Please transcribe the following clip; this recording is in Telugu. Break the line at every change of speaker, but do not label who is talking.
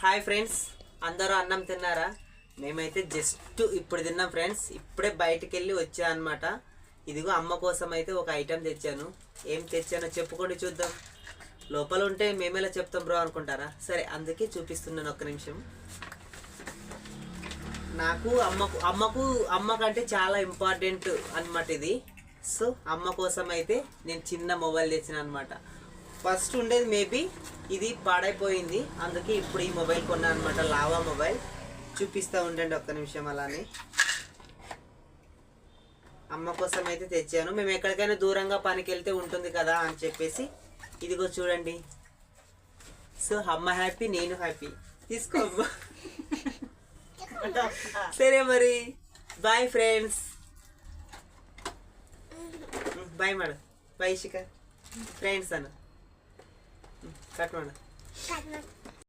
హాయ్ ఫ్రెండ్స్, అందరూ అన్నం తిన్నారా? మేమైతే జస్ట్ ఇప్పుడు తిన్నాం ఫ్రెండ్స్. ఇప్పుడే బయటికి వెళ్ళి వచ్చా అనమాట. ఇదిగో అమ్మ కోసం అయితే ఒక ఐటెం తెచ్చాను. ఏం తెచ్చానో చెప్పుకోండి చూద్దాం. లోపల ఉంటే మేమేలా చెప్తాం బ్రో అనుకుంటారా? సరే, అందుకే చూపిస్తున్నాను, ఒక్క నిమిషం. నాకు అమ్మకంటే చాలా ఇంపార్టెంట్ అనమాట ఇది. సో అమ్మ కోసం అయితే నేను చిన్న మొబైల్ తెచ్చిన అనమాట. ఫస్ట్ ఉండేది మేబీ ఇది పాడైపోయింది, అందుకే ఇప్పుడు ఈ మొబైల్ కొన్నా అనమాట. లావా మొబైల్ చూపిస్తూ ఉండండి ఒక్క నిమిషం. అలానే అమ్మ కోసం అయితే తెచ్చాను. మేము ఎక్కడికైనా దూరంగా పనికి వెళ్తే ఉంటుంది కదా అని చెప్పేసి ఇదిగో చూడండి. సో అమ్మ హ్యాపీ, నేను హ్యాపీ. తీసుకో అమ్మ. సరే మరి, bye friends. Bye madam. Bye Shikhar. Friends అన్న కట్ మేడం.